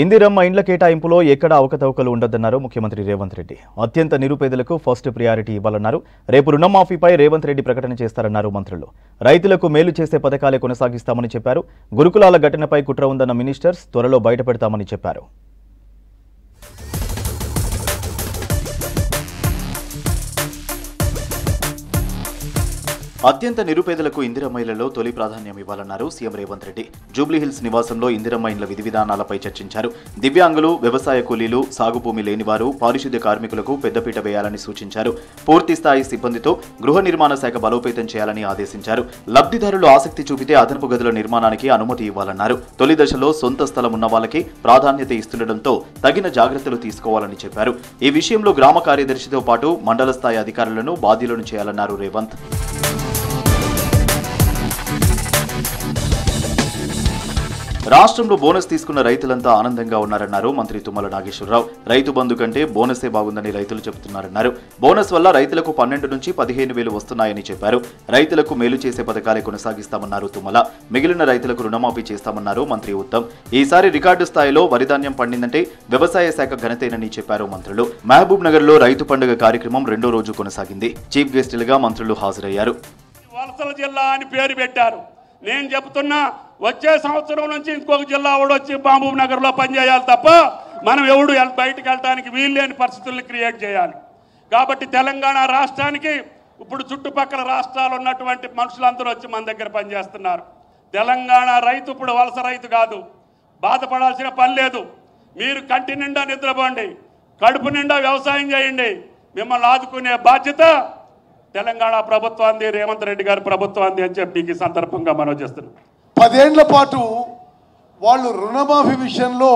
ఇందిరమ్మ ఇండ్ల కేటాయింపులో ఎక్కడ అవకతవకలు ఉండదన్నారు ముఖ్యమంత్రి రేవంత్ రెడ్డి. అత్యంత నిరుపేదలకు ఫస్ట్ ప్రియారిటీ ఇవ్వాలన్నారు. రేపు రుణమాఫీపై రేవంత్ రెడ్డి ప్రకటన చేస్తారన్నారు మంత్రులు. రైతులకు మేలు చేసే పథకాలే కొనసాగిస్తామని చెప్పారు. గురుకులాల ఘటనపై కుట్ర ఉందన్న మినిస్టర్స్ త్వరలో బయటపెడతామని చెప్పారు. అత్యంత నిరుపేదలకు ఇందిరమ్మ ఇళ్లలో తొలి ప్రాధాన్యం ఇవ్వాలన్నారు సీఎం రేవంత్ రెడ్డి. జూబ్లీహిల్స్ నివాసంలో ఇందిరమ్మ ఇండ్ల విధి విధానాలపై చర్చించారు. దివ్యాంగులు, వ్యవసాయ కూలీలు, సాగు భూమి లేనివారు, పారిశుద్ధ్య కార్మికులకు పెద్దపీట వేయాలని సూచించారు. పూర్తి స్థాయి సిబ్బందితో గృహ నిర్మాణ శాఖ బలోపేతం చేయాలని ఆదేశించారు. లబ్ధిదారులు ఆసక్తి చూపితే అదనపు గదుల నిర్మాణానికి అనుమతి ఇవ్వాలన్నారు. తొలి దశలో సొంత స్థలం ఉన్న వాళ్ళకి ప్రాధాన్యత ఇస్తుండటంతో తగిన జాగ్రత్తలు తీసుకోవాలని చెప్పారు. ఈ విషయంలో గ్రామ కార్యదర్శితో పాటు మండల స్థాయి అధికారులను బాధ్యులను చేయాలన్నారు రేవంత్. రాష్ట్రంలో బోనస్ తీసుకున్న రైతులంతా ఆనందంగా ఉన్నారన్నారు మంత్రి తుమ్మల నాగేశ్వరరావు. రైతు బంధు కంటే బోనసే బాగుందని రైతులు చెబుతున్నారన్నారు. బోనస్ వల్ల రైతులకు 12 నుంచి 15,000 వస్తున్నాయని చెప్పారు. రైతులకు మేలు చేసే పథకాలే కొనసాగిస్తామన్నారు తుమ్మల. మిగిలిన రైతులకు రుణమాఫీ చేస్తామన్నారు మంత్రి ఉత్తమ్. ఈసారి రికార్డు స్థాయిలో వరిధాన్యం పండిందంటే వ్యవసాయ శాఖ ఘనతేనని చెప్పారు మంత్రులు. మహబూబ్ నగర్ లో రైతు పండుగ కార్యక్రమం 2వ రోజు కొనసాగింది. చీఫ్ గెస్టులుగా మంత్రులు హాజరయ్యారు. వలసల జిల్లా అని పేరు పెట్టారు. నేను చెప్తున్నా, వచ్చే సంవత్సరం నుంచి ఇంకొక జిల్లా వచ్చి మహబూబ్ నగర్లో పనిచేయాలి తప్ప మనం ఎవడు బయటకు వెళ్ళడానికి వీల్లేని పరిస్థితుల్ని క్రియేట్ చేయాలి. కాబట్టి తెలంగాణ రాష్ట్రానికి ఇప్పుడు చుట్టుపక్కల రాష్ట్రాలు ఉన్నటువంటి మనుషులందరూ వచ్చి మన దగ్గర పనిచేస్తున్నారు. తెలంగాణ రైతు ఇప్పుడు వలస రైతు కాదు. బాధపడాల్సిన పని లేదు. మీరు కంటి నిండా నిద్రపోండి, కడుపు నిండా వ్యవసాయం చేయండి. మిమ్మల్ని ఆదుకునే బాధ్యత తెలంగాణ ప్రభుత్వాన్ని, రేవంత్ రెడ్డి గారి ప్రభుత్వాన్ని అని చెప్పి ఈ సందర్భంగా మనం చేస్తున్నాం. 10 ఏళ్ల పాటు వాళ్ళు రుణమాఫీ విషయంలో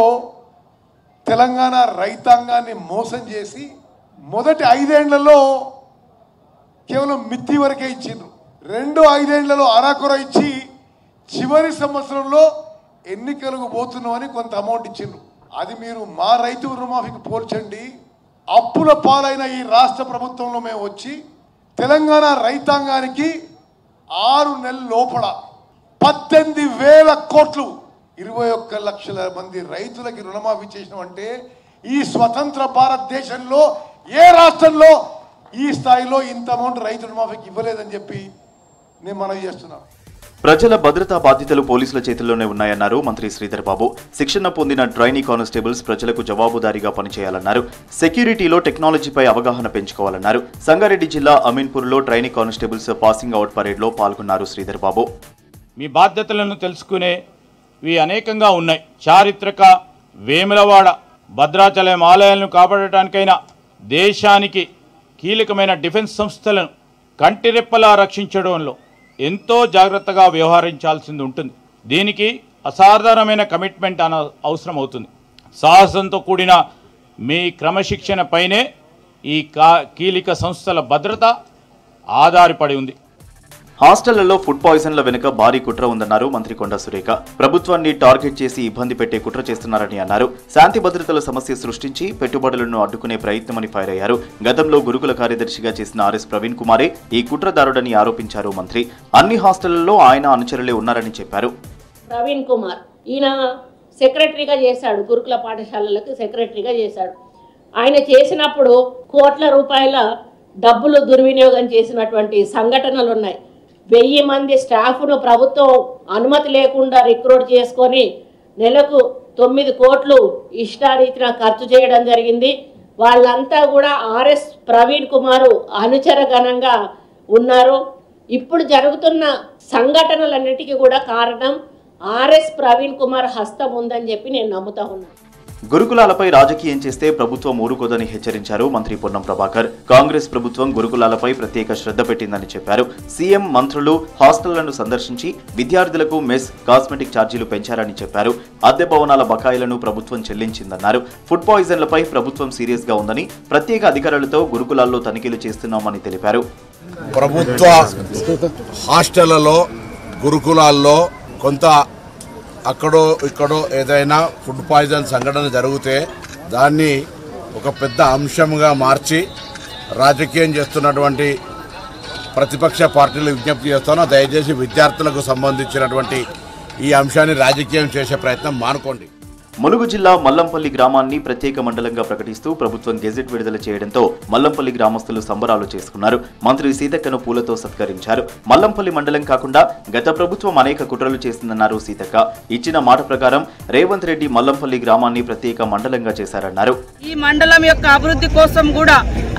తెలంగాణ రైతాంగాన్ని మోసం చేసి మొదటి 5 ఏళ్లలో కేవలం మిత్తి వరకే ఇచ్చిండ్రు. రెండో 5 ఏళ్లలో అరాకొర ఇచ్చి చివరి సంవత్సరంలో ఎన్నికలకు పోతున్నామని కొంత అమౌంట్ ఇచ్చిండ్రు. అది మీరు మా రైతు రుణమాఫీకి పోల్చండి. అప్పుల పాలైన ఈ రాష్ట్ర ప్రభుత్వంలో మేము వచ్చి తెలంగాణ రైతాంగానికి 6 నెలల లోపల 18,000 కోట్లు 21 లక్షల మంది రైతులకి రుణమాఫీ చేసినామంటే ఈ స్వతంత్ర భారతదేశంలో ఏ రాష్ట్రంలో ఈ స్థాయిలో ఇంత అమౌంట్ రైతు రుణమాఫీకి ఇవ్వలేదని చెప్పి నేను మనవి చేస్తున్నాను. ప్రజల భద్రతా బాధ్యతలు పోలీసుల చేతుల్లోనే ఉన్నాయన్నారు మంత్రి శ్రీధర్ బాబు. శిక్షణ పొందిన ట్రైనీ కానిస్టేబుల్స్ ప్రజలకు జవాబుదారీగా పనిచేయాలన్నారు. సెక్యూరిటీలో టెక్నాలజీపై అవగాహన పెంచుకోవాలన్నారు. సంగారెడ్డి జిల్లా అమీన్పూర్లో ట్రైనీ కానిస్టేబుల్స్ పాసింగ్ అవుట్ పరేడ్లో పాల్గొన్నారు శ్రీధర్ బాబు. మీ బాధ్యతలను తెలుసుకునేవి అనేకంగా ఉన్నాయి. చారిత్రక వేములవాడ, భద్రాచలం ఆలయాలను కాపాడటానికైనా దేశానికి కీలకమైన డిఫెన్స్ సంస్థలను కంటిరెప్పలా రక్షించడంలో ఎంతో జాగ్రత్తగా వ్యవహరించాల్సింది ఉంటుంది. దీనికి అసాధారణమైన కమిట్మెంట్ అవసరం అవుతుంది. సాహసంతో కూడిన మీ క్రమశిక్షణ పైనే ఈ కీలక సంస్థల భద్రత ఆధారపడి ఉంది. హాస్టళ్లలో ఫుడ్ పాయిజన్ల వెనుక భారీ కుట్ర ఉందన్నారు మంత్రి కొండా సురేఖ. ప్రభుత్వాన్ని టార్గెట్ చేసి ఇబ్బంది పెట్టే కుట్ర చేస్తున్నారని అన్నారు. శాంతి భద్రతల సమస్య సృష్టించి పెట్టుబడులను అడ్డుకునే ప్రయత్నమని ఫైర్ అయ్యారు. గతంలో గురుకుల కార్యదర్శిగా చేసిన ఆర్ఎస్ ప్రవీణ్ కుమారే ఈ కుట్రదారుడని ఆరోపించారు మంత్రి. అన్ని హాస్టళ్లలో ఆయన అనుచరులే ఉన్నారని చెప్పారు. ప్రవీణ్ కుమార్ ఈయన సెక్రటరీగా చేశాడు, గురుకుల పాఠశాలలకు సెక్రటరీగా చేశాడు. ఆయన చేసినప్పుడు కోట్ల రూపాయల డబ్బులు దుర్వినియోగం చేసినటువంటి సంఘటనలు ఉన్నాయి. 1000 మంది స్టాఫ్ను ప్రభుత్వం అనుమతి లేకుండా రిక్రూట్ చేసుకొని నెలకు 9 కోట్లు ఇష్టారీతిన ఖర్చు చేయడం జరిగింది. వాళ్ళంతా కూడా ఆర్ఎస్ ప్రవీణ్ కుమార్ అనుచరగణంగా ఉన్నారు. ఇప్పుడు జరుగుతున్న సంఘటనలన్నిటికీ కూడా కారణం ఆర్ఎస్ ప్రవీణ్ కుమార్ హస్తం ఉందని చెప్పి నేను నమ్ముతా ఉన్నాను. గురుకులాలపై రాజకీయం చేస్తే ప్రభుత్వం ఊరుకోదని హెచ్చరించారు మంత్రి పొన్నం ప్రభాకర్. కాంగ్రెస్ ప్రభుత్వం గురుకులాలపై ప్రత్యేక శ్రద్ధ పెట్టిందని చెప్పారు. సీఎం, మంత్రులు హాస్టళ్లను సందర్శించి విద్యార్థులకు మెస్, కాస్మెటిక్ ఛార్జీలు పెంచారని చెప్పారు. అద్దె భవనాల బకాయిలను ప్రభుత్వం చెల్లించిందన్నారు. ఫుడ్ పాయిజన్లపై ప్రభుత్వం సీరియస్ గా ఉందని ప్రత్యేక అధికారులతో గురుకులాల్లో తనిఖీలు చేస్తున్నామని తెలిపారు. ప్రభుత్వ హాస్టళ్లలో, గురుకులాల్లో కొంత అక్కడో ఇక్కడో ఏదైనా ఫుడ్ పాయిజన్ సంఘటన జరిగితే దాన్ని ఒక పెద్ద అంశంగా మార్చి రాజకీయం చేస్తున్నటువంటి ప్రతిపక్ష పార్టీలు విజ్ఞప్తి చేస్తాను, దయచేసి విద్యార్థులకు సంబంధించినటువంటి ఈ అంశాన్ని రాజకీయం చేసే ప్రయత్నం మానుకోండి. ములుగు జిల్లా మల్లంపల్లి గ్రామాన్ని ప్రత్యేక మండలంగా ప్రకటిస్తూ ప్రభుత్వం గెజెట్ విడుదల చేయడంతో మల్లంపల్లి గ్రామస్తులు సంబరాలు చేసుకున్నారు. మంత్రి సీతక్కను పూలతో సత్కరించారు. మల్లంపల్లి మండలం కాకుండా గత ప్రభుత్వం అనేక కుట్రలు చేసిందన్నారు సీతక్క. ఇచ్చిన మాట ప్రకారం రేవంత్ రెడ్డి మల్లంపల్లి గ్రామాన్ని ప్రత్యేక మండలంగా చేశారన్నారు. ఈ మండలం యొక్క అభివృద్ధి కోసం కూడా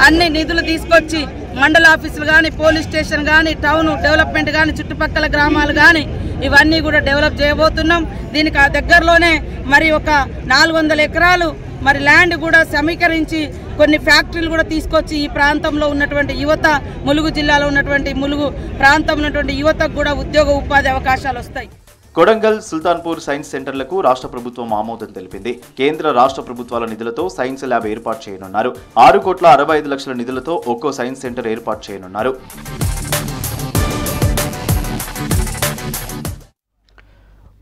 అన్ని నిధులు తీసుకొచ్చి మండల ఆఫీసులు కానీ, పోలీస్ స్టేషన్ కానీ, టౌన్ డెవలప్మెంట్ కానీ, చుట్టుపక్కల గ్రామాలు కానీ ఇవన్నీ కూడా డెవలప్ చేయబోతున్నాం. దీనికి ఆ దగ్గరలోనే మరి ఒక 400 ఎకరాలు మరి ల్యాండ్ కూడా సమీకరించి కొన్ని ఫ్యాక్టరీలు కూడా తీసుకొచ్చి ఈ ప్రాంతంలో ఉన్నటువంటి యువత, ములుగు జిల్లాలో ఉన్నటువంటి ములుగు ప్రాంతంలో ఉన్నటువంటి యువతకు కూడా ఉద్యోగ ఉపాధి అవకాశాలు వస్తాయి. కొడంగల్, సుల్తాన్పూర్ సైన్స్ సెంటర్లకు రాష్ట్ర ప్రభుత్వం ఆమోదం తెలిపింది. కేంద్ర రాష్ట్ర ప్రభుత్వాల నిధులతో సైన్స్ ల్యాబ్ ఏర్పాటు చేయనున్నారు. 6,65,00,000 నిధులతో ఒక్కో సైన్స్ సెంటర్ ఏర్పాటు చేయనున్నారు.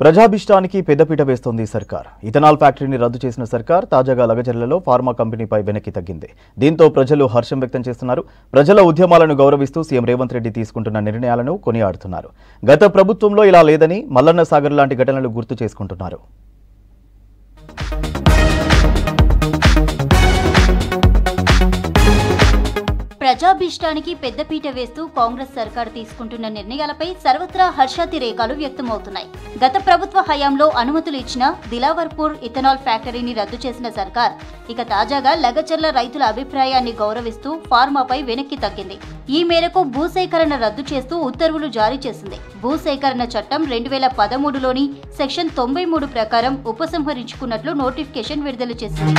ప్రజాభిష్టానికి పెద్దపీట వేస్తోంది సర్కార్. ఇథనాల్ ఫ్యాక్టరీని రద్దు చేసిన సర్కార్ తాజాగా లగచర్లలో ఫార్మా కంపెనీపై వెనక్కి తగ్గింది. దీంతో ప్రజలు హర్షం వ్యక్తం చేస్తున్నారు. ప్రజల ఉద్యమాలను గౌరవిస్తూ సీఎం రేవంత్ రెడ్డి తీసుకుంటున్న నిర్ణయాలను కొనియాడుతున్నారు. గత ప్రభుత్వంలో ఇలా లేదని మల్లన్న సాగర్ లాంటి ఘటనలు గుర్తు చేసుకుంటున్నారు. ప్రజాభీష్టానికి పెద్దపీట వేస్తూ కాంగ్రెస్ సర్కార్ తీసుకుంటున్న నిర్ణయాలపై సర్వత్రా హర్షాతిరేకాలు వ్యక్తమవుతున్నాయి. గత ప్రభుత్వ హయాంలో అనుమతులు ఇచ్చిన దిలావర్పూర్ ఇథనాల్ ఫ్యాక్టరీని రద్దు చేసిన సర్కార్ ఇక తాజాగా లగచర్ల రైతుల అభిప్రాయాన్ని గౌరవిస్తూ ఫార్మాపై వెనక్కి తగ్గింది. ఈ మేరకు భూసేకరణ రద్దు చేస్తూ ఉత్తర్వులు జారీ చేసింది. భూసేకరణ చట్టం 2013లోని సెక్షన్ 93 ప్రకారం ఉపసంహరించుకున్నట్లు నోటిఫికేషన్ విడుదల చేసింది.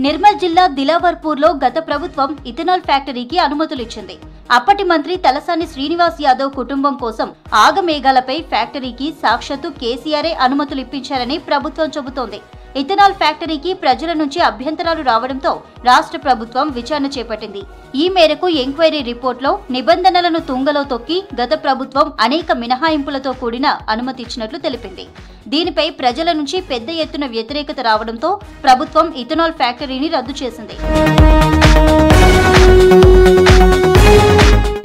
నిర్మల్ జిల్లా దిలావర్పూర్లో గత ప్రభుత్వం ఇథనాల్ ఫ్యాక్టరీకి అనుమతులు ఇచ్చింది. అప్పటి మంత్రి తలసాని శ్రీనివాస్ యాదవ్ కుటుంబం కోసం ఆగమేఘాలపై ఫ్యాక్టరీకి సాక్షాత్తు కేసీఆరే అనుమతులు ఇప్పించారని ప్రభుత్వం చెబుతోంది. ఇథనాల్ ఫ్యాక్టరీకి ప్రజల నుంచి అభ్యంతరాలు రావడంతో రాష్ట్ర ప్రభుత్వం విచారణ చేపట్టింది. ఈ మేరకు ఎంక్వైరీ రిపోర్టులో నిబంధనలను తుంగలో తొక్కి గత ప్రభుత్వం అనేక మినహాయింపులతో కూడిన అనుమతి ఇచ్చినట్లు తెలిపింది. దీనిపై ప్రజల నుంచి పెద్ద ఎత్తున వ్యతిరేకత రావడంతో ప్రభుత్వం ఇథనాల్ ఫ్యాక్టరీని రద్దు చేసింది.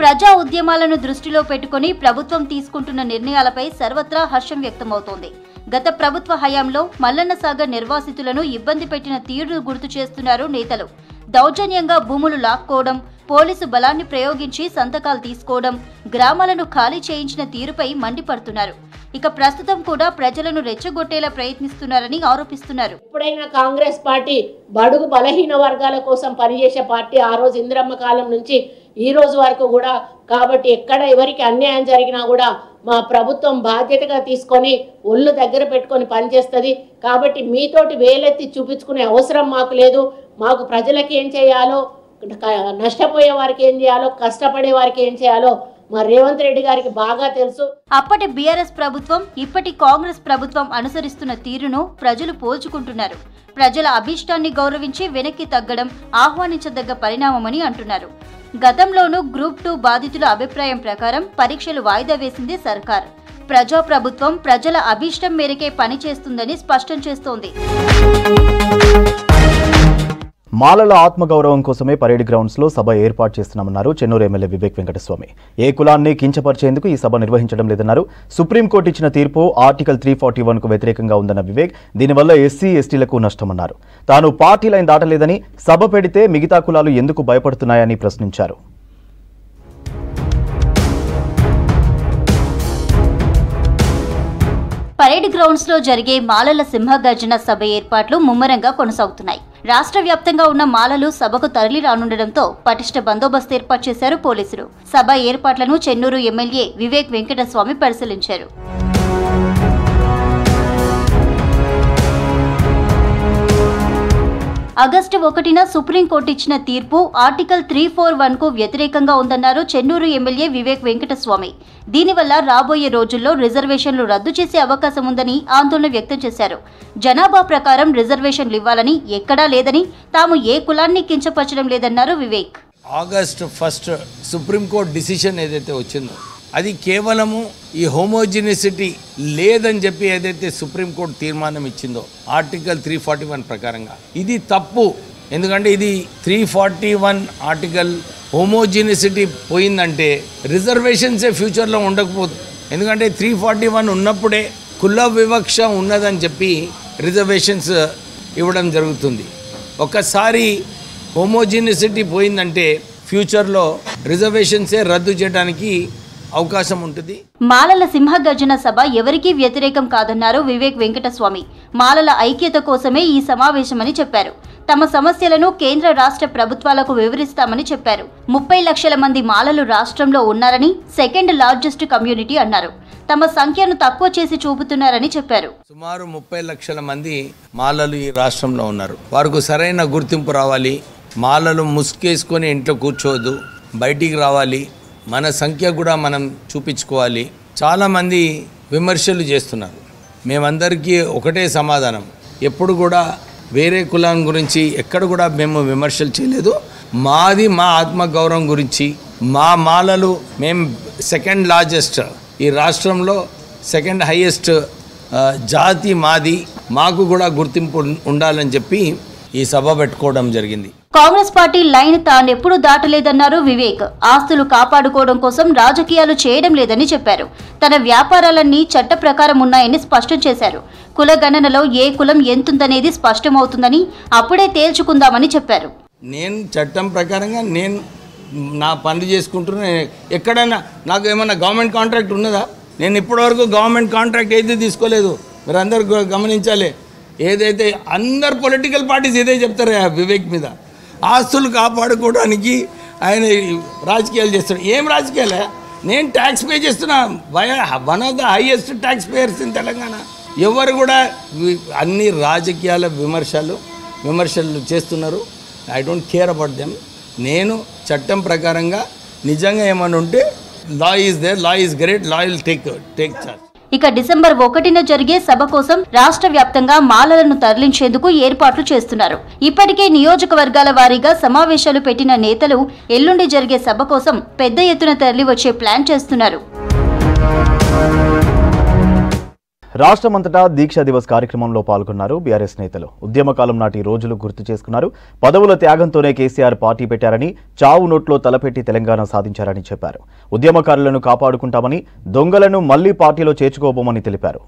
ప్రజా ఉద్యమాలను దృష్టిలో పెట్టుకుని ప్రభుత్వం తీసుకుంటున్న నిర్ణయాలపై సర్వత్రా హర్షం వ్యక్తమవుతోంది. గత ప్రభుత్వ హయాంలో మల్లన్న సాగర్ నిర్వాసితులను ఇబ్బంది పెట్టిన తీరును గుర్తు చేస్తున్నారు నేతలు. దౌర్జన్యంగా భూములు లాక్కోవడం, పోలీసు బలాన్ని ప్రయోగించి సంతకాలు తీసుకోవడం, గ్రామాలను ఖాళీ చేయించిన తీరుపై మండిపడుతున్నారు. ఇక ప్రస్తుతం కూడా ప్రజలను రెచ్చగొట్టేలా ప్రయత్నిస్తున్నారని ఆరోపిస్తున్నారు. ఎప్పుడైనా కాంగ్రెస్ పార్టీ బడుగు బలహీన వర్గాల కోసం పనిచేసే పార్టీ. ఆ రోజు ఇందిరమ్మ కాలం నుంచి ఈ రోజు వరకు కూడా. కాబట్టి ఎక్కడ ఎవరికి అన్యాయం జరిగినా కూడా మా ప్రభుత్వం బాధ్యతగా తీసుకొని ఒళ్ళు దగ్గర పెట్టుకొని పనిచేస్తుంది. కాబట్టి మీతోటి వేలెత్తి చూపించుకునే అవసరం మాకు లేదు. మాకు ప్రజలకి ఏం చేయాలో, నష్టపోయే వారికి ఏం చేయాలో, కష్టపడే వారికి ఏం చేయాలో మా రేవంత్ రెడ్డి గారికి బాగా తెలుసు. అప్పటి బీఆర్ఎస్ ప్రభుత్వం, ఇప్పటి కాంగ్రెస్ ప్రభుత్వం అనుసరిస్తున్న తీరును ప్రజలు పోల్చుకుంటున్నారు. ప్రజల అభీష్టాన్ని గౌరవించి వెనక్కి తగ్గడం ఆహ్వానించదగ్గ పరిణామమని అంటున్నారు. గతంలోనూ గ్రూప్ 2 బాధితుల అభిప్రాయం ప్రకారం పరీక్షలు వాయిదా వేసింది సర్కార్. ప్రజాప్రభుత్వం ప్రజల అభీష్టం మేరకే పనిచేస్తుందని స్పష్టం చేస్తోంది. మాలల ఆత్మగౌరవం కోసమే పరేడ్ గ్రౌండ్స్ లో సభ ఏర్పాటు చేస్తున్నామన్నారు చెన్నూరు ఎమ్మెల్యే వివేక్ వెంకటస్వామి. ఏ కులాన్ని కించపరిచేందుకు ఈ సభ నిర్వహించడం లేదన్నారు. సుప్రీంకోర్టు ఇచ్చిన తీర్పు ఆర్టికల్ 341 కు వ్యతిరేకంగా ఉందన్న వివేక్, దీనివల్ల ఎస్సీ ఎస్టీలకు నష్టమన్నారు. తాను పార్టీ లైన్ దాటలేదని, సభ పెడితే మిగతా కులాలు ఎందుకు భయపడుతున్నాయని ప్రశ్నించారు. పరేడ్ గ్రౌండ్స్ లో జరిగే మాలల సింహగర్జన సభ ఏర్పాట్లు ముమ్మరంగా కొనసాగుతున్నాయి. రాష్ట్ర వ్యాప్తంగా ఉన్న మాలలు సభకు తరలి రానుండడంతో పటిష్ట బందోబస్తు ఏర్పాటు చేశారు పోలీసులు. సభ ఏర్పాట్లను చెన్నూరు ఎమ్మెల్యే వివేక్ వెంకటస్వామి పరిశీలించారు. ఆగస్టు 1న సుప్రీంకోర్టు ఇచ్చిన తీర్పు ఆర్టికల్ 341 కు వ్యతిరేకంగా ఉందన్నారు చెన్నూరు ఎమ్మెల్యే వివేక్ వెంకటస్వామి. దీనివల్ల రాబోయే రోజుల్లో రిజర్వేషన్లు రద్దు చేసే అవకాశం ఉందని ఆందోళన వ్యక్తం చేశారు. జనాభా ప్రకారం రిజర్వేషన్లు ఇవ్వాలని ఎక్కడా లేదని, తాము ఏ కులాన్ని కించపరచడం లేదన్నారు వివేక్. ఆగస్టు 1 సుప్రీంకోర్టు డిసిషన్ ఏదైతే వచ్చిందో అది కేవలము ఈ హోమోజినిసిటీ లేదని చెప్పి ఏదైతే సుప్రీంకోర్టు తీర్మానం ఇచ్చిందో ఆర్టికల్ 341 ప్రకారంగా ఇది తప్పు. ఎందుకంటే ఇది 341 ఆర్టికల్ హోమోజినిసిటీ పోయిందంటే రిజర్వేషన్సే ఫ్యూచర్లో ఎందుకంటే 341 ఉన్నప్పుడే కుల వివక్ష ఉన్నదని చెప్పి రిజర్వేషన్స్ ఇవ్వడం జరుగుతుంది. ఒక్కసారి హోమోజినిసిటీ పోయిందంటే ఫ్యూచర్లో రిజర్వేషన్సే రద్దు చేయడానికి అవకాశం ఉంటుంది. మాలల సింహగర్జన సభ ఎవరికీ వ్యతిరేకం కాదన్నారు వివేక్ వెంకటస్వామి. మాలల ఐక్యత కోసమే ఈ సమావేశమని చెప్పారు. తమ సమస్యలను కేంద్ర రాష్ట్ర ప్రభుత్వాలకు వివరిస్తామని చెప్పారు. 30 లక్షల మంది మాలలు రాష్ట్రంలో ఉన్నారని, సెకండ్ లార్జెస్ట్ కమ్యూనిటీ అన్నారు. తమ సంఖ్యను తక్కువ చేసి చూపుతున్నారని చెప్పారు. సుమారు 30 లక్షల మంది మాలలు ఈ రాష్ట్రంలో ఉన్నారు. వారికి సరైన గుర్తింపు రావాలి. మాలలు ముసుకేసుకొని ఇంట్లో కూర్చోవద్దు, బయటికి రావాలి. మన సంఖ్య కూడా మనం చూపించుకోవాలి. చాలామంది విమర్శలు చేస్తున్నారు. మేమందరికీ ఒకటే సమాధానం, ఎప్పుడు కూడా వేరే కులం గురించి ఎక్కడ కూడా మేము విమర్శలు చేయలేదు. మాది మా ఆత్మగౌరవం గురించి, మా మాలలు మేము సెకండ్ లార్జెస్ట్, ఈ రాష్ట్రంలో సెకండ్ హైయెస్ట్ జాతి మాది, మాకు కూడా గుర్తింపు ఉండాలని చెప్పి ఈ సభ పెట్టుకోవడం జరిగింది. కాంగ్రెస్ పార్టీ లైన్ తానెప్పుడు దాటలేదన్నారు వివేక్. ఆస్తులు కాపాడుకోవడం కోసం రాజకీయాలు చేయడం లేదని చెప్పారు. తన వ్యాపారాలన్నీ చట్ట ప్రకారం ఉన్నాయని స్పష్టం చేశారు. కుల గణనలో ఏ కులం ఎంతుందనేది స్పష్టమవుతుందని అప్పుడే తేల్చుకుందామని చెప్పారు. నేను చట్టం ప్రకారంగా నేను నా పనులు చేసుకుంటున్నా. ఎక్కడైనా నాకు ఏమన్నా గవర్నమెంట్ కాంట్రాక్ట్ ఉన్నదా? నేను ఇప్పటివరకు గవర్నమెంట్ కాంట్రాక్ట్ ఏది తీసుకోలేదు. మీరు అందరు గమనించాలి. ఏదైతే అందరు పొలిటికల్ పార్టీస్ ఏదే చెప్తారు వివేక్ మీద, ఆస్తులు కాపాడుకోవడానికి ఆయన రాజకీయాలు చేస్తాడు. ఏం రాజకీయాలే? నేను ట్యాక్స్ పే చేస్తున్నా, one of the highest tax payers in Telangana. ఎవరు కూడా అన్ని రాజకీయాల విమర్శలు చేస్తున్నారు. I don't care about them. నేను చట్టం ప్రకారంగా నిజంగా ఏమైనా ఉంటే law is there, law is great, law will take charge. ఇక డిసెంబర్ 1న జరిగే సభ కోసం రాష్ట్ర వ్యాప్తంగా మాలలను తరలించేందుకు ఏర్పాట్లు చేస్తున్నారు. ఇప్పటికే నియోజకవర్గాల వారీగా సమావేశాలు పెట్టిన నేతలు ఎల్లుండి జరిగే సభ కోసం పెద్ద ఎత్తున తరలివచ్చే ప్లాన్ చేస్తున్నారు. రాష్ట్రమంతటా దీక్షా దివస్ కార్యక్రమంలో పాల్గొన్నారు బీఆర్ఎస్ నేతలు. ఉద్యమకాలం నాటి రోజులు గుర్తు చేసుకున్నారు. పదవుల త్యాగంతోనే కేసీఆర్ పార్టీ పెట్టారని, చావు నోట్లో తలపెట్టి తెలంగాణ సాధించారని చెప్పారు. ఉద్యమకారులను కాపాడుకుంటామని, దొంగలను మళ్లీ పార్టీలో చేర్చుకోబోమని తెలిపారు.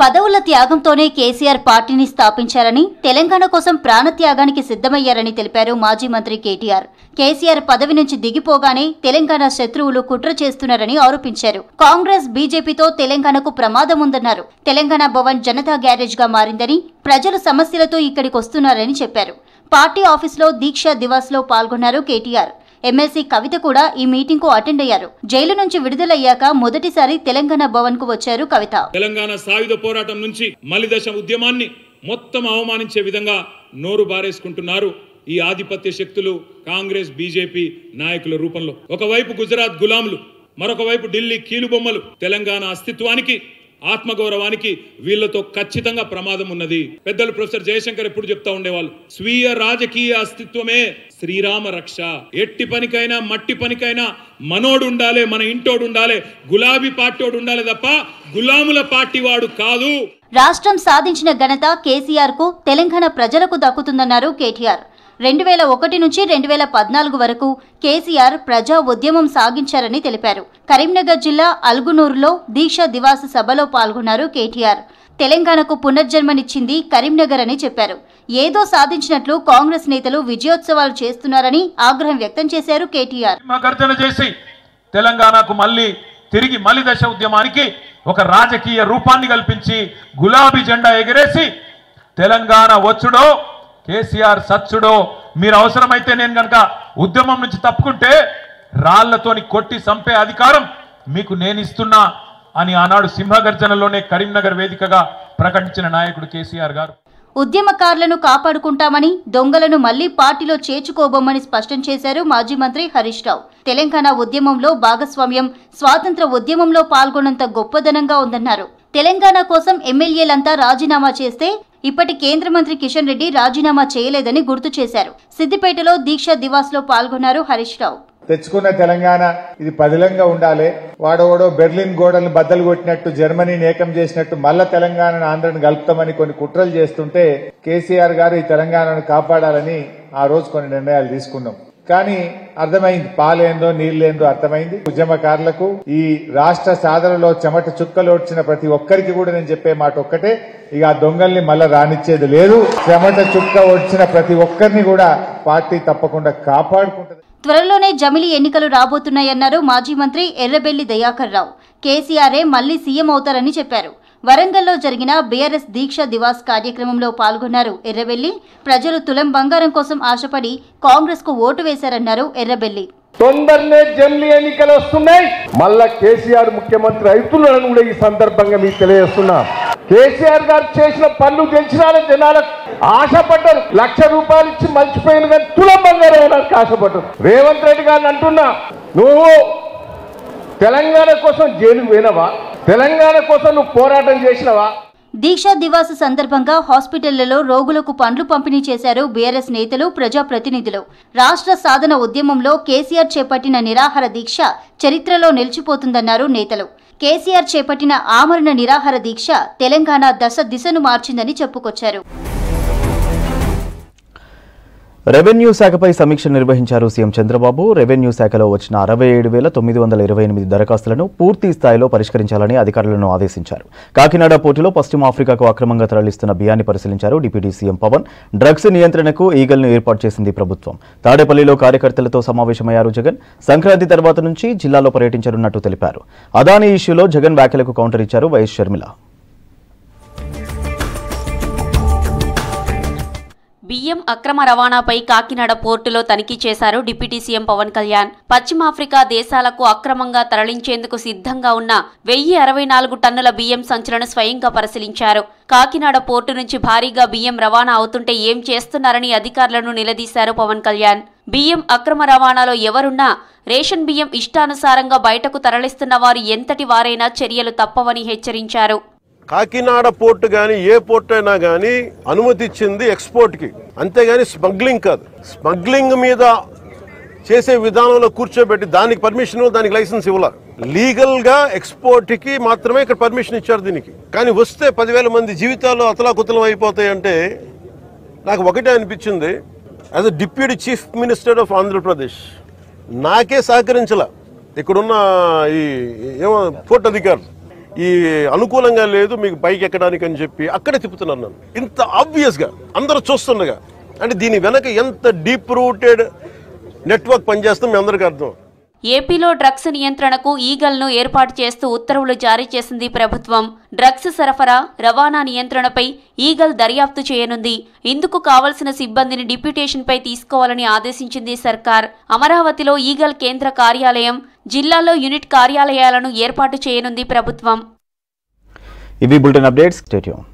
పదవుల త్యాగంతోనే కేసీఆర్ పార్టీని స్థాపించారని, తెలంగాణ కోసం ప్రాణత్యాగానికి సిద్ధమయ్యారని తెలిపారు మాజీ మంత్రి కేటీఆర్. కేసీఆర్ పదవి నుంచి దిగిపోగానే తెలంగాణ శత్రువులు కుట్ర చేస్తున్నారని ఆరోపించారు. కాంగ్రెస్ బీజేపీతో తెలంగాణకు ప్రమాదం ఉందన్నారు. తెలంగాణ భవన్ జనతా గ్యారేజ్ గా మారిందని, ప్రజలు సమస్యలతో ఇక్కడికి వస్తున్నారని చెప్పారు. పార్టీ ఆఫీసులో దీక్షా దివాస్ లో పాల్గొన్నారు కేటీఆర్. ఎమ్మెల్సీ కవిత కూడా ఈ మీటింగ్ కు అటెండ్ అయ్యారు. జైలు నుంచి విడుదలయ్యాక మొదటిసారి తెలంగాణ భవన్ కు వచ్చారు కవిత. తెలంగాణ సాయుధ పోరాటం నుంచి మలిదశ ఉద్యమాన్ని మొత్తం అవమానించే విధంగా నోరు బారేసుకుంటున్నారు ఈ ఆధిపత్య శక్తులు, కాంగ్రెస్ బీజేపీ నాయకుల రూపంలో. ఒకవైపు గుజరాత్ గులాములు, మరొక వైపు ఢిల్లీ కీలుబొమ్మలు. తెలంగాణ అస్తిత్వానికి, ఆత్మగౌరవానికి వీళ్లతో ఖచ్చితంగా ప్రమాదం ఉన్నది. పెద్దలు ప్రొఫెసర్ జయశంకర్ ఎప్పుడు చెప్తా ఉండేవాళ్ళు, స్వీయ రాజకీయ అస్తిత్వమే శ్రీరామ రక్ష. ఎట్టి పనికైనా మట్టి పనికైనా మనోడు ఉండాలి, మన ఇంటోడు ఉండాలి, గులాబీ పార్టీోడు ఉండాలి తప్ప గులాముల పార్టీ వాడు కాదు. రాష్ట్రం సాధించిన ఘనత కేసీఆర్ కు, తెలంగాణ ప్రజలకు దక్కుతుందన్నారు కేటీఆర్. 2001 నుంచి 2014 వరకు కేసీఆర్ ప్రజా ఉద్యమం సాగించారని తెలిపారు. కరీంనగర్ జిల్లా అల్గునూరులో దీక్షా దివాస్ సభలో పాల్గొన్నారు కేటీఆర్. తెలంగాణకు పునర్జన్మనిచ్చింది కరీంనగర్ అని చెప్పారు. ఏదో సాధించినట్లు కాంగ్రెస్ నేతలు విజయోత్సవాలు చేస్తున్నారని ఆగ్రహం వ్యక్తం చేశారు కేటీఆర్. గర్జన చేసి తెలంగాణకు మళ్ళీ తిరిగి మలిదశ ఉద్యమానికి ఒక రాజకీయ రూపాన్ని కల్పించి గులాబీ జెండా ఎగిరేసి తెలంగాణ వచ్చుడో కేసీఆర్ సచ్చుడో, మీరు అవసరమైతే నేను గనక ఉద్యమం నుంచి తప్పుకుంటే రాళ్లతోని కొట్టి చంపే అధికారం మీకు నేను ఇస్తున్నా అని ఆనాడు సింహగర్జనలోనే కరీంనగర్ వేదికగా ప్రకటించిన నాయకుడు కేసీఆర్ గారు. ఉద్యమకారులను కాపాడుకుంటామని, దొంగలను మళ్లీ పార్టీలో చేర్చుకోబోమని స్పష్టం చేశారు మాజీ మంత్రి హరీష్ రావు. తెలంగాణ ఉద్యమంలో భాగస్వామ్యం స్వాతంత్ర ఉద్యమంలో పాల్గొన్నంత గొప్పదనంగా ఉందన్నారు. తెలంగాణ కోసం ఎమ్మెల్యేలంతా రాజీనామా చేస్తే ఇప్పటి కేంద్ర మంత్రి కిషన్ రెడ్డి రాజీనామా చేయలేదని గుర్తు చేశారు. సిద్దిపేటలో దీక్షా దివాస్ లో పాల్గొన్నారు హరీష్ రావు. తెచ్చుకున్న తెలంగాణ ఇది పదిలంగా ఉండాలి. వాడోడో బెర్లిన్ గోడలను బద్దలు కొట్టినట్టు, జర్మనీని ఏకం చేసినట్టు మళ్ళా తెలంగాణను ఆంధ్రను కలుపుతామని కొన్ని కుట్రలు చేస్తుంటే కేసీఆర్ గారు ఈ తెలంగాణను కాపాడాలని ఆ రోజు కొన్ని నిర్ణయాలు తీసుకున్నాం. కానీ అర్థమైంది, పాలేందో నీళ్ళేందో అర్థమైంది. ఉద్యమకారులకు ఈ రాష్ట్ర సాధనలో చెమట చుక్కలు వచ్చిన ప్రతి ఒక్కరికి కూడా నేను చెప్పే మాట ఒక్కటే, ఇక ఆ దొంగల్ని మళ్ళా రానిచ్చేది లేదు. చెమట చుక్క వచ్చిన ప్రతి ఒక్కరిని కూడా పార్టీ తప్పకుండా కాపాడుకుంటుంది. త్వరలోనే జమిలి ఎన్నికలు రాబోతున్నాయన్నారు మాజీ మంత్రి ఎర్రబెల్లి దయాకర్ రావు. కేసీఆరే మళ్లీ సీఎం అవుతారని చెప్పారు. వరంగల్లో జరిగిన బీఆర్ఎస్ దీక్ష దివాస్ కార్యక్రమంలో పాల్గొన్నారు ఎర్రబెల్లి. ప్రజలు తులం బంగారం కోసం ఆశపడి కాంగ్రెస్ కు ఓటు వేశారన్నారు ఎర్రబెల్లి. తొందరనే జమిలి ఎన్నికలు వస్తున్నాయి, మళ్ళా కేసీఆర్ ముఖ్యమంత్రి అవుతున్నారని కూడా ఈ సందర్భంగా మీకు తెలియజేస్తున్నా. కేసీఆర్ గారు చేసిన పనులు తెలిసిన జనాలకు ఆశపడ్డారు. 1,00,000 రూపాయలు ఇచ్చి మర్చిపోయిన కానీ తులం బంగారం అవడానికి ఆశపడ్డారు. రేవంత్ రెడ్డి గారిని అంటున్నా, నువ్వు తెలంగాణ కోసం జైలుకు పోయినవా? తెలంగాణ కోసం నువ్వు పోరాటం చేసినవా? దీక్షా దివాస్ సందర్భంగా హాస్పిటళ్లలో రోగులకు పండ్లు పంపిణీ చేశారు బీఆర్ఎస్ నేతలు, ప్రజాప్రతినిధులు. రాష్ట్ర సాధన ఉద్యమంలో కేసీఆర్ చేపట్టిన నిరాహార దీక్ష చరిత్రలో నిలిచిపోతుందన్నారు నేతలు. కేసీఆర్ చేపట్టిన ఆమరణ నిరాహార దీక్ష తెలంగాణ దిశను మార్చిందని చెప్పుకొచ్చారు. రెవెన్యూ శాఖపై సమీక్ష నిర్వహించారు సీఎం చంద్రబాబు. రెవెన్యూ శాఖలో వచ్చిన 67,928 దరఖాస్తులను పూర్తి స్థాయిలో పరిష్కరించాలని అధికారులను ఆదేశించారు. కాకినాడ పోర్టులో పశ్చిమ ఆఫ్రికాకు అక్రమంగా తరలిస్తున్న బియ్యాన్ని పరిశీలించారు డిప్యూటీ సీఎం పవన్. డ్రగ్స్ నియంత్రణకు ఈగల్ను ఏర్పాటు చేసింది ప్రభుత్వం. తాడేపల్లిలో కార్యకర్తలతో సమావేశమయ్యారు జగన్. సంక్రాంతి తర్వాత నుంచి జిల్లాలో పర్యటించనున్నట్టు తెలిపారు. అదానీ ఇష్యూలో జగన్ వ్యాఖ్యలకు కౌంటర్ ఇచ్చారు వైఎస్ షర్మిల. బియ్యం అక్రమ రవాణాపై కాకినాడ పోర్టులో తనిఖీ చేశారు డిప్యూటీ సీఎం పవన్ కళ్యాణ్. పశ్చిమాఫ్రికా దేశాలకు అక్రమంగా తరలించేందుకు సిద్ధంగా ఉన్న 1064 టన్నుల బియ్యం సంచులను స్వయంగా పరిశీలించారు. కాకినాడ పోర్టు నుంచి భారీగా బియ్యం రవాణా అవుతుంటే ఏం చేస్తున్నారని అధికారులను నిలదీశారు పవన్ కళ్యాణ్. బియ్యం అక్రమ రవాణాలో ఎవరున్నా రేషన్ బియ్యం ఇష్టానుసారంగా బయటకు తరలిస్తున్న వారు ఎంతటి వారైనా చర్యలు తప్పవని హెచ్చరించారు. కాకినాడ పోర్టు కానీ ఏ పోర్టు అయినా కానీ అనుమతి ఇచ్చింది ఎక్స్పోర్ట్కి, అంతేగాని స్మగ్లింగ్ కాదు. స్మగ్లింగ్ మీద చేసే విధానంలో కూర్చోబెట్టి దానికి పర్మిషన్, దానికి లైసెన్స్ ఇవ్వాల. లీగల్గా ఎక్స్పోర్ట్కి మాత్రమే ఇక్కడ పర్మిషన్ ఇచ్చారు దీనికి. కానీ వస్తే 10,000 మంది జీవితాలు అతలాకుతలం అయిపోతాయంటే నాకు ఒకటే అనిపించింది. As a deputy chief minister of Andhra Pradesh నాకే సహకరించాల ఇక్కడున్న ఈ ఏమో పోర్ట్ అధికారులు. ఈ అనుకూలంగా లేదు మీకు పైకి ఎక్కడానికి అని చెప్పి అక్కడే తిప్పుతున్నాను నన్ను. ఇంత ఆబ్వియస్గా అందరూ చూస్తుండగా, అంటే దీని వెనక ఎంత డీప్ రూటెడ్ నెట్వర్క్ పనిచేస్తాం మీ అందరికీ అర్థం. ఏపీలో డ్రగ్స్ నియంత్రణకు ఈగల్ను ఏర్పాటు చేస్తూ ఉత్తర్వులు జారీ చేసింది ప్రభుత్వం. డ్రగ్స్ సరఫరా, రవాణా నియంత్రణపై ఈగల్ దర్యాప్తు చేయనుంది. ఇందుకు కావలసిన సిబ్బందిని డిప్యూటేషన్పై తీసుకోవాలని ఆదేశించింది సర్కార్. అమరావతిలో ఈగల్ కేంద్ర కార్యాలయం, జిల్లాలో యూనిట్ కార్యాలయాలను ఏర్పాటు చేయనుంది ప్రభుత్వం. ఇవి బులెటిన్ అప్డేట్స్. Stay tune.